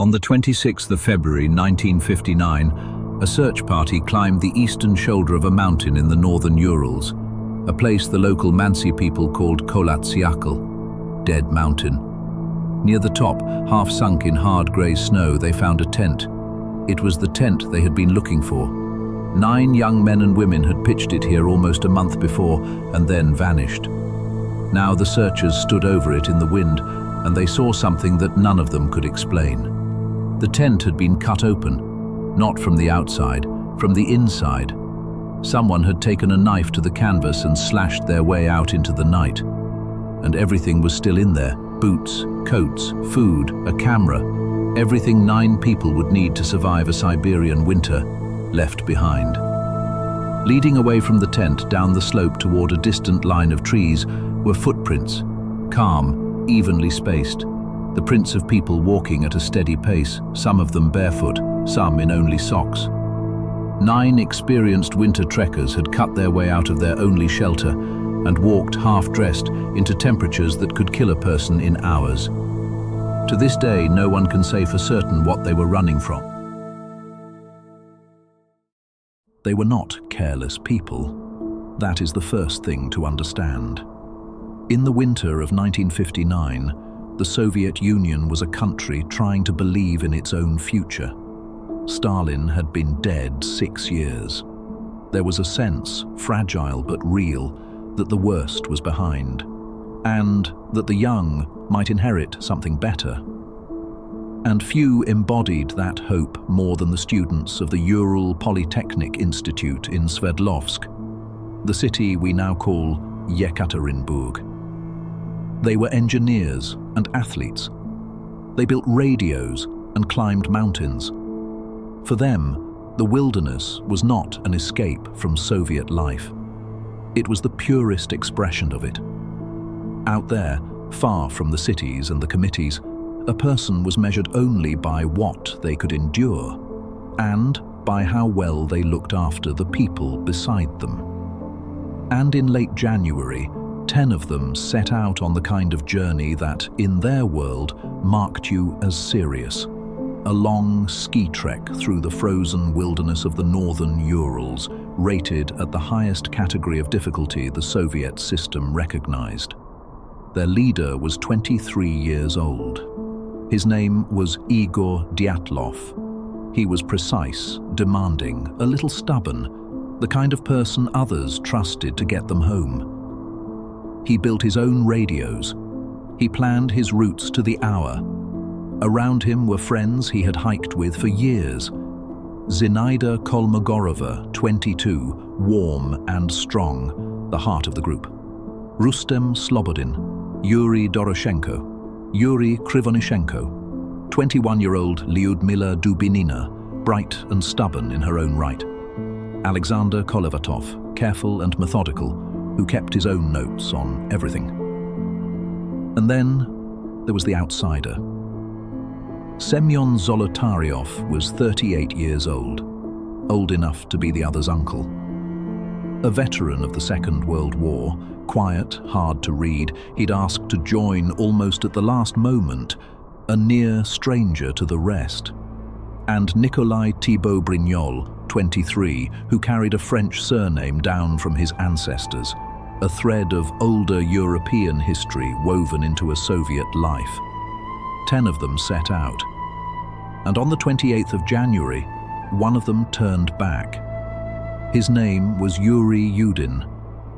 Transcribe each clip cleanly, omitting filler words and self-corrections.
On the 26th of February 1959, a search party climbed the eastern shoulder of a mountain in the northern Urals, a place the local Mansi people called Kholat Syakhl, Dead Mountain. Near the top, half sunk in hard grey snow, they found a tent. It was the tent they had been looking for. 9 young men and women had pitched it here almost a month before and then vanished. Now the searchers stood over it in the wind, and they saw something that none of them could explain. The tent had been cut open, not from the outside, from the inside. Someone had taken a knife to the canvas and slashed their way out into the night. And everything was still in there: boots, coats, food, a camera, everything 9 people would need to survive a Siberian winter, left behind. Leading away from the tent down the slope toward a distant line of trees were footprints, calm, evenly spaced. The prints of people walking at a steady pace, some of them barefoot, some in only socks. 9 experienced winter trekkers had cut their way out of their only shelter and walked half-dressed into temperatures that could kill a person in hours. To this day, no one can say for certain what they were running from. They were not careless people. That is the first thing to understand. In the winter of 1959, the Soviet Union was a country trying to believe in its own future. Stalin had been dead 6 years. There was a sense, fragile but real, that the worst was behind, and that the young might inherit something better. And few embodied that hope more than the students of the Ural Polytechnic Institute in Sverdlovsk, the city we now call Yekaterinburg. They were engineers and athletes. They built radios and climbed mountains. For them, the wilderness was not an escape from Soviet life. It was the purest expression of it. Out there, far from the cities and the committees, a person was measured only by what they could endure and by how well they looked after the people beside them. And in late January, 10 of them set out on the kind of journey that, in their world, marked you as serious. A long ski trek through the frozen wilderness of the northern Urals, rated at the highest category of difficulty the Soviet system recognized. Their leader was 23 years old. His name was Igor Dyatlov. He was precise, demanding, a little stubborn, the kind of person others trusted to get them home. He built his own radios. He planned his routes to the hour. Around him were friends he had hiked with for years. Zinaida Kolmogorova, 22, warm and strong, the heart of the group. Rustem Slobodin, Yuri Doroshenko, Yuri Krivonishenko, 21-year-old Lyudmila Dubinina, bright and stubborn in her own right. Alexander Kolevatov, careful and methodical, who kept his own notes on everything. And then there was the outsider. Semyon Zolotaryov was 38 years old enough to be the other's uncle. A veteran of the Second World War, quiet, hard to read, he'd asked to join almost at the last moment, a near stranger to the rest. And Nikolai Thibault Brignol, 23, who carried a French surname down from his ancestors, a thread of older European history woven into a Soviet life. 10 of them set out. And on the 28th of January, one of them turned back. His name was Yuri Yudin,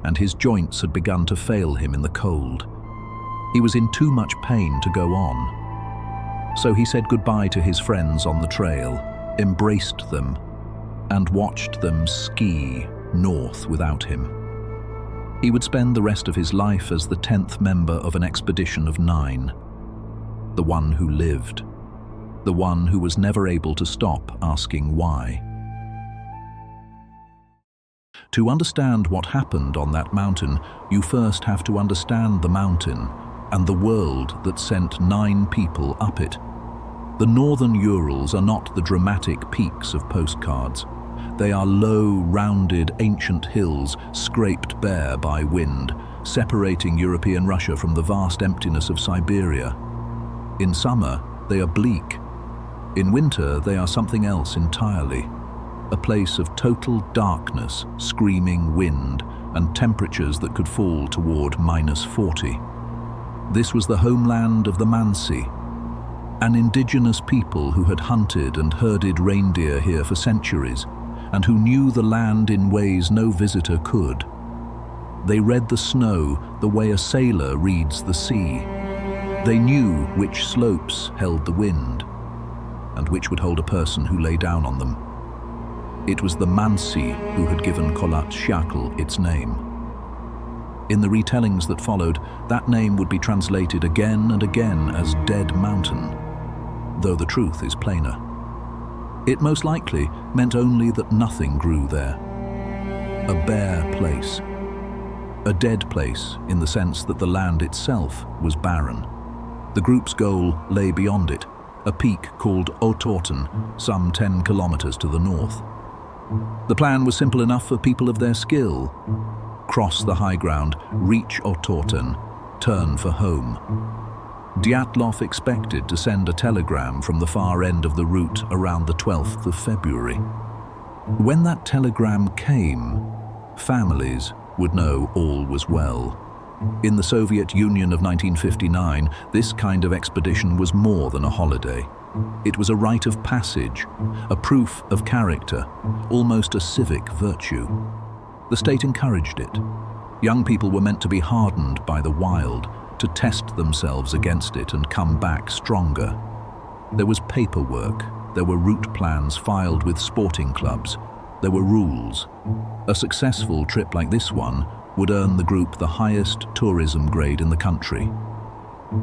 and his joints had begun to fail him in the cold. He was in too much pain to go on. So he said goodbye to his friends on the trail, embraced them, and watched them ski north without him. He would spend the rest of his life as the 10th member of an expedition of 9. The one who lived. The one who was never able to stop asking why. To understand what happened on that mountain, you first have to understand the mountain and the world that sent 9 people up it. The northern Urals are not the dramatic peaks of postcards. They are low, rounded, ancient hills scraped bare by wind, separating European Russia from the vast emptiness of Siberia. In summer, they are bleak. In winter, they are something else entirely. A place of total darkness, screaming wind, and temperatures that could fall toward -40. This was the homeland of the Mansi, an indigenous people who had hunted and herded reindeer here for centuries, and who knew the land in ways no visitor could. They read the snow the way a sailor reads the sea. They knew which slopes held the wind, and which would hold a person who lay down on them. It was the Mansi who had given Kholat Syakhl its name. In the retellings that followed, that name would be translated again and again as Dead Mountain, though the truth is plainer. It most likely meant only that nothing grew there. A bare place. A dead place in the sense that the land itself was barren. The group's goal lay beyond it, a peak called Otorten, some 10 kilometers to the north. The plan was simple enough for people of their skill. Cross the high ground, reach Otorten, turn for home. Dyatlov expected to send a telegram from the far end of the route around the 12th of February. When that telegram came, families would know all was well. In the Soviet Union of 1959, this kind of expedition was more than a holiday. It was a rite of passage, a proof of character, almost a civic virtue. The state encouraged it. Young people were meant to be hardened by the wild, to test themselves against it and come back stronger. There was paperwork, there were route plans filed with sporting clubs, there were rules. A successful trip like this one would earn the group the highest tourism grade in the country.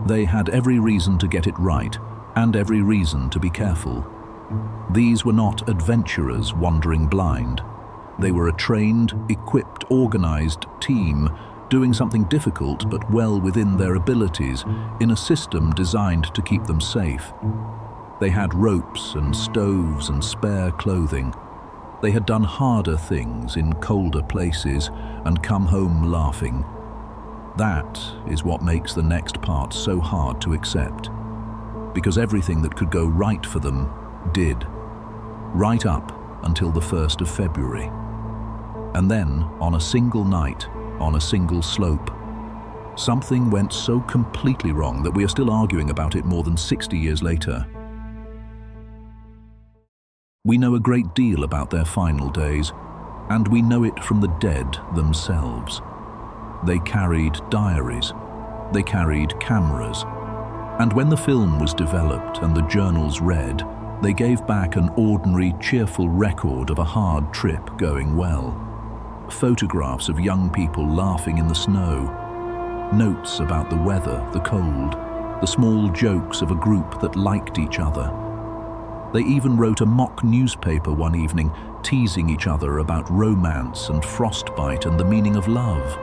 They had every reason to get it right, and every reason to be careful. These were not adventurers wandering blind. They were a trained, equipped, organized team doing something difficult but well within their abilities in a system designed to keep them safe. They had ropes and stoves and spare clothing. They had done harder things in colder places and come home laughing. That is what makes the next part so hard to accept. Because everything that could go right for them did. Right up until the 1st of February. And then, on a single night, on a single slope, something went so completely wrong that we are still arguing about it more than 60 years later. We know a great deal about their final days, and we know it from the dead themselves. They carried diaries, they carried cameras, and when the film was developed and the journals read, they gave back an ordinary, cheerful record of a hard trip going well. Photographs of young people laughing in the snow, notes about the weather, the cold, the small jokes of a group that liked each other. They even wrote a mock newspaper one evening, teasing each other about romance and frostbite and the meaning of love.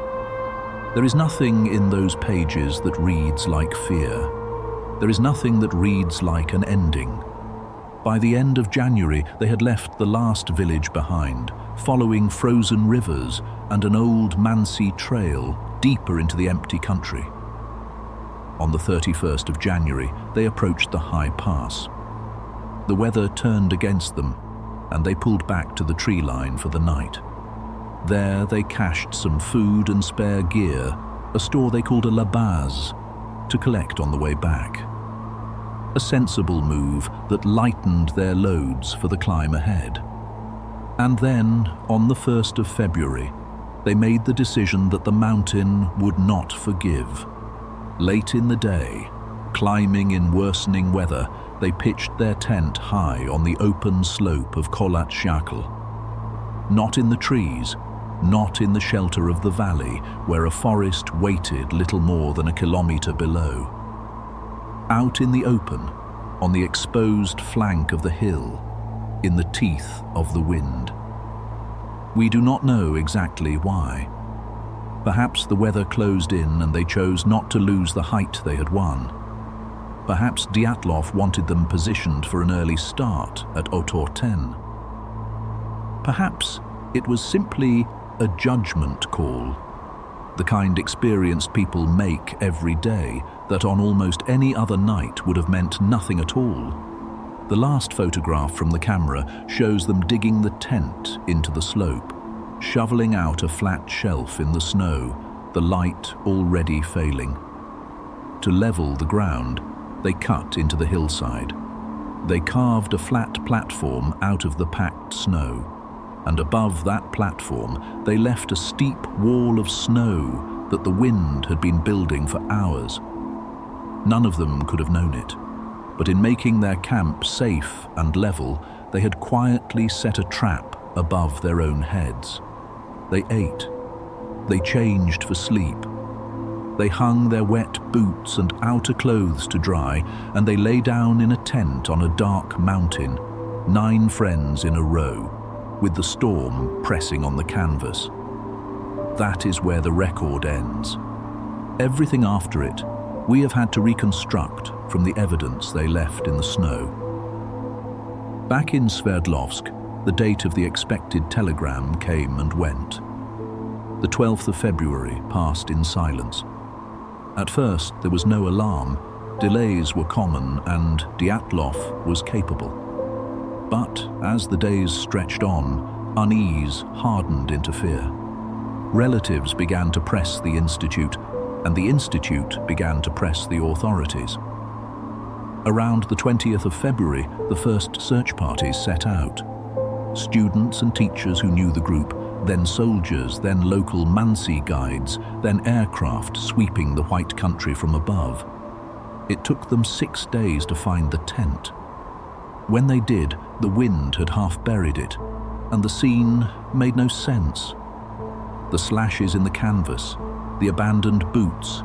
There is nothing in those pages that reads like fear. There is nothing that reads like an ending. By the end of January, they had left the last village behind, following frozen rivers and an old Mansi trail deeper into the empty country. On the 31st of January, they approached the high pass. The weather turned against them, and they pulled back to the tree line for the night. There they cached some food and spare gear, a store they called a labaz, to collect on the way back. A sensible move that lightened their loads for the climb ahead. And then, on the 1st of February, they made the decision that the mountain would not forgive. Late in the day, climbing in worsening weather, they pitched their tent high on the open slope of Kholat Syakhl. Not in the trees, not in the shelter of the valley, where a forest waited little more than a kilometer below. Out in the open, on the exposed flank of the hill, in the teeth of the wind. We do not know exactly why. Perhaps the weather closed in and they chose not to lose the height they had won. Perhaps Dyatlov wanted them positioned for an early start at Otorten. Perhaps it was simply a judgment call, the kind experienced people make every day that on almost any other night would have meant nothing at all. The last photograph from the camera shows them digging the tent into the slope, shoveling out a flat shelf in the snow, the light already failing. To level the ground, they cut into the hillside. They carved a flat platform out of the packed snow, and above that platform they left a steep wall of snow that the wind had been building for hours. None of them could have known it, but in making their camp safe and level, they had quietly set a trap above their own heads. They ate. They changed for sleep. They hung their wet boots and outer clothes to dry, and they lay down in a tent on a dark mountain, 9 friends in a row, with the storm pressing on the canvas. That is where the record ends. Everything after it, we have had to reconstruct from the evidence they left in the snow. Back in Sverdlovsk, the date of the expected telegram came and went. The 12th of February passed in silence. At first, there was no alarm. Delays were common and Dyatlov was capable. But as the days stretched on, unease hardened into fear. Relatives began to press the institute, and the institute began to press the authorities. Around the 20th of February, the first search parties set out. Students and teachers who knew the group, then soldiers, then local Mansi guides, then aircraft sweeping the white country from above. It took them 6 days to find the tent. When they did, the wind had half buried it, and the scene made no sense. The slashes in the canvas, the abandoned boots,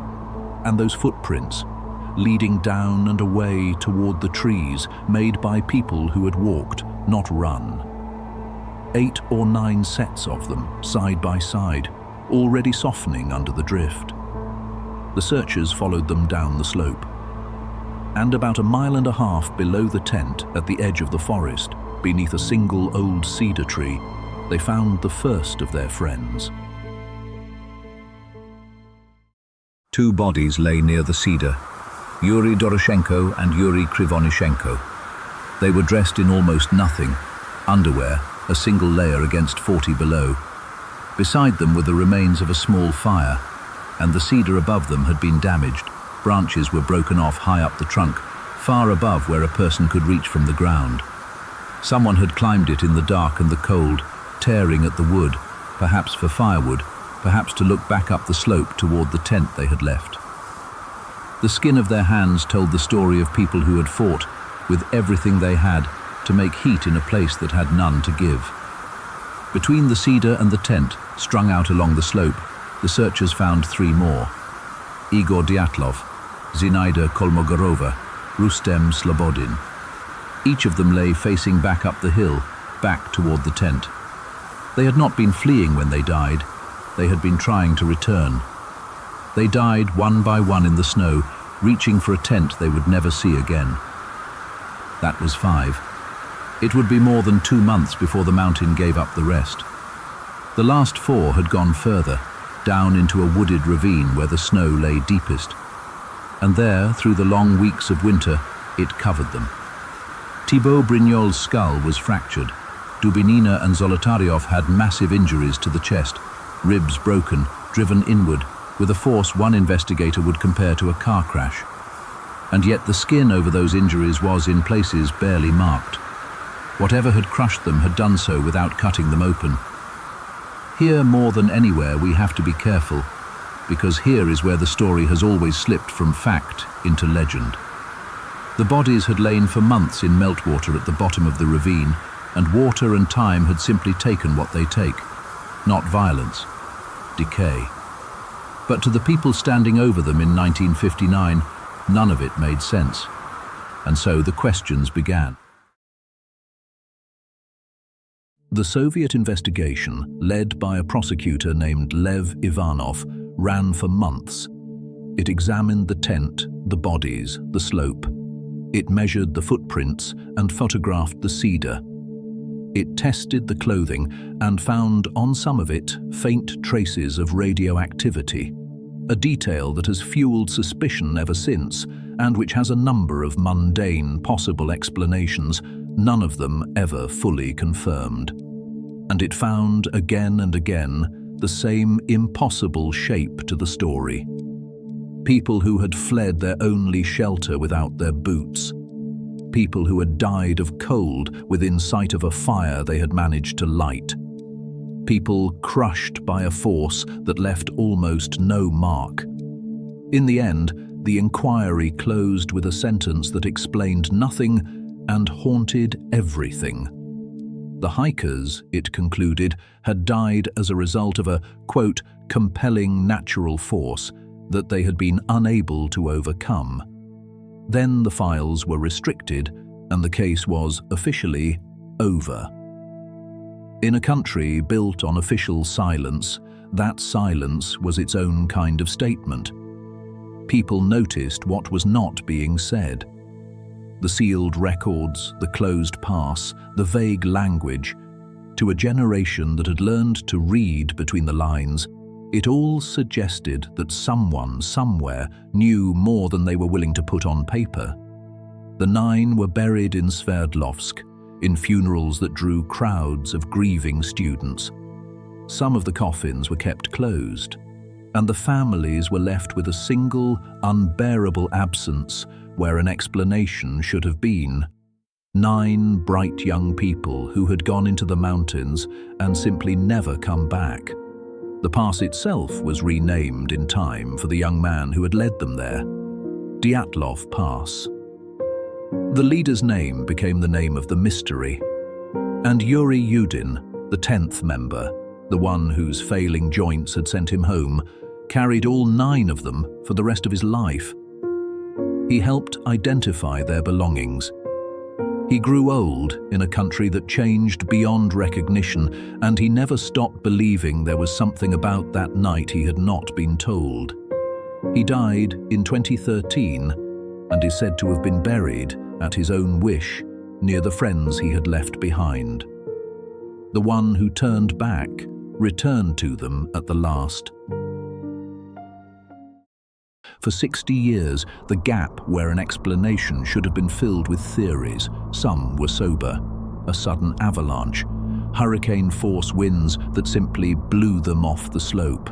and those footprints leading down and away toward the trees made by people who had walked, not run. 8 or 9 sets of them, side by side, already softening under the drift. The searchers followed them down the slope. And about 1.5 miles below the tent, at the edge of the forest, beneath a single old cedar tree, they found the first of their friends. 2 bodies lay near the cedar, Yuri Doroshenko and Yuri Krivonishenko. They were dressed in almost nothing, underwear, a single layer against 40 below. Beside them were the remains of a small fire, and the cedar above them had been damaged. Branches were broken off high up the trunk, far above where a person could reach from the ground. Someone had climbed it in the dark and the cold, tearing at the wood, perhaps for firewood, perhaps to look back up the slope toward the tent they had left. The skin of their hands told the story of people who had fought, with everything they had, to make heat in a place that had none to give. Between the cedar and the tent, strung out along the slope, the searchers found 3 more. Igor Dyatlov, Zinaida Kolmogorova, Rustem Slobodin. Each of them lay facing back up the hill, back toward the tent. They had not been fleeing when they died. They had been trying to return. They died one by one in the snow, reaching for a tent they would never see again. That was 5. It would be more than 2 months before the mountain gave up the rest. The last 4 had gone further, down into a wooded ravine where the snow lay deepest. And there, through the long weeks of winter, it covered them. Thibaut Brignol's skull was fractured. Dubinina and Zolotaryov had massive injuries to the chest, ribs broken, driven inward, with a force one investigator would compare to a car crash. And yet the skin over those injuries was, in places, barely marked. Whatever had crushed them had done so without cutting them open. Here, more than anywhere, we have to be careful, because here is where the story has always slipped from fact into legend. The bodies had lain for months in meltwater at the bottom of the ravine, and water and time had simply taken what they take. Not violence, decay. But to the people standing over them in 1959, none of it made sense. And so the questions began. The Soviet investigation, led by a prosecutor named Lev Ivanov, ran for months. It examined the tent, the bodies, the slope. It measured the footprints and photographed the cedar. It tested the clothing and found on some of it faint traces of radioactivity, a detail that has fueled suspicion ever since and which has a number of mundane possible explanations, none of them ever fully confirmed. And it found again and again the same impossible shape to the story. People who had fled their only shelter without their boots. People who had died of cold within sight of a fire they had managed to light. People crushed by a force that left almost no mark. In the end, the inquiry closed with a sentence that explained nothing and haunted everything. The hikers, it concluded, had died as a result of a, quote, compelling natural force that they had been unable to overcome. Then the files were restricted and the case was officially over. In a country built on official silence, that silence was its own kind of statement. People noticed what was not being said. The sealed records, the closed pass, the vague language. To a generation that had learned to read between the lines, it all suggested that someone, somewhere, knew more than they were willing to put on paper. The 9 were buried in Sverdlovsk, in funerals that drew crowds of grieving students. Some of the coffins were kept closed, and the families were left with a single, unbearable absence where an explanation should have been. 9 bright young people who had gone into the mountains and simply never come back. The pass itself was renamed in time for the young man who had led them there. Dyatlov Pass. The leader's name became the name of the mystery. And Yuri Yudin, the 10th member, the one whose failing joints had sent him home, carried all 9 of them for the rest of his life. He helped identify their belongings. He grew old in a country that changed beyond recognition, and he never stopped believing there was something about that night he had not been told. He died in 2013 and is said to have been buried at his own wish near the friends he had left behind. The one who turned back returned to them at the last. For 60 years, the gap where an explanation should have been filled with theories. Some were sober. A sudden avalanche, hurricane-force winds that simply blew them off the slope.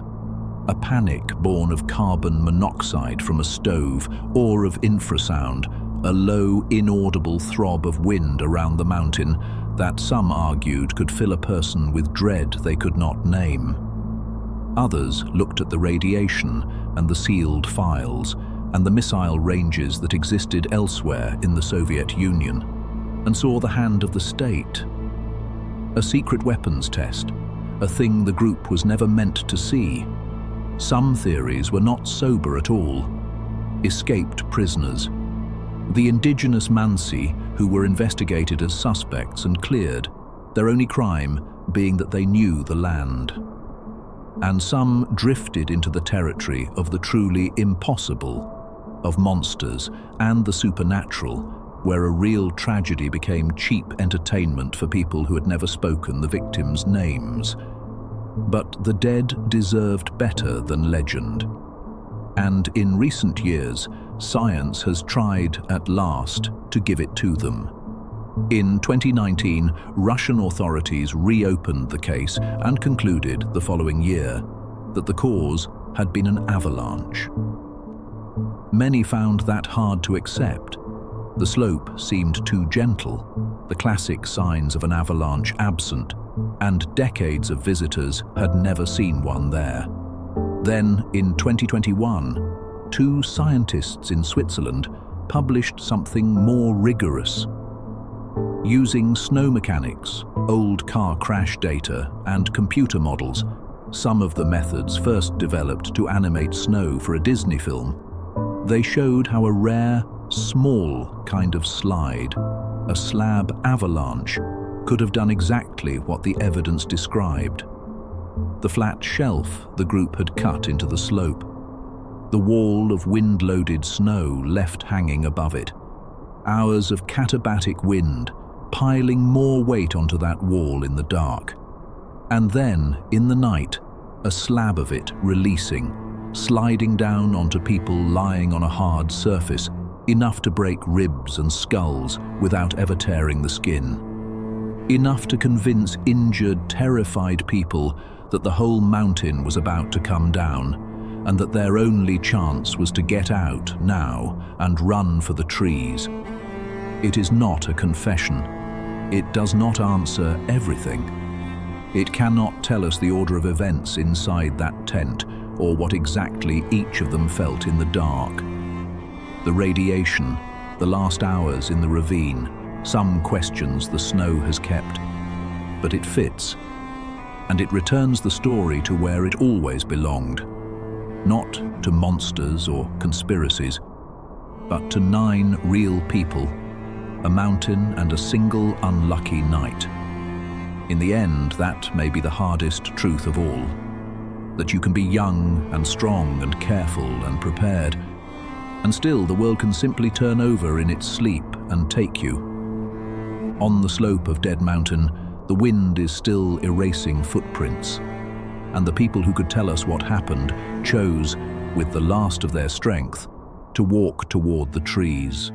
A panic born of carbon monoxide from a stove or of infrasound, a low, inaudible throb of wind around the mountain that some argued could fill a person with dread they could not name. Others looked at the radiation and the sealed files and the missile ranges that existed elsewhere in the Soviet Union and saw the hand of the state. A secret weapons test, a thing the group was never meant to see. Some theories were not sober at all. Escaped prisoners. The indigenous Mansi who were investigated as suspects and cleared, their only crime being that they knew the land. And some drifted into the territory of the truly impossible, of monsters and the supernatural, where a real tragedy became cheap entertainment for people who had never spoken the victims' names. But the dead deserved better than legend. And in recent years, science has tried at last to give it to them. In 2019, Russian authorities reopened the case and concluded the following year that the cause had been an avalanche. Many found that hard to accept. The slope seemed too gentle, the classic signs of an avalanche absent, and decades of visitors had never seen one there. Then, in 2021, 2 scientists in Switzerland published something more rigorous. Using snow mechanics, old car crash data, and computer models, some of the methods first developed to animate snow for a Disney film, they showed how a rare, small kind of slide, a slab avalanche, could have done exactly what the evidence described. The flat shelf the group had cut into the slope, the wall of wind-loaded snow left hanging above it, hours of katabatic wind piling more weight onto that wall in the dark. And then, in the night, a slab of it releasing, sliding down onto people lying on a hard surface, Enough to break ribs and skulls without ever tearing the skin. Enough to convince injured, terrified people that the whole mountain was about to come down, and that their only chance was to get out now and run for the trees. It is not a confession. It does not answer everything. It cannot tell us the order of events inside that tent, or what exactly each of them felt in the dark. The radiation, the last hours in the ravine, some questions the snow has kept. But it fits, and it returns the story to where it always belonged. Not to monsters or conspiracies, but to 9 real people, a mountain and a single unlucky night. In the end, that may be the hardest truth of all, that you can be young and strong and careful and prepared, and still the world can simply turn over in its sleep and take you. On the slope of Dead Mountain, the wind is still erasing footprints, and the people who could tell us what happened chose, with the last of their strength, to walk toward the trees.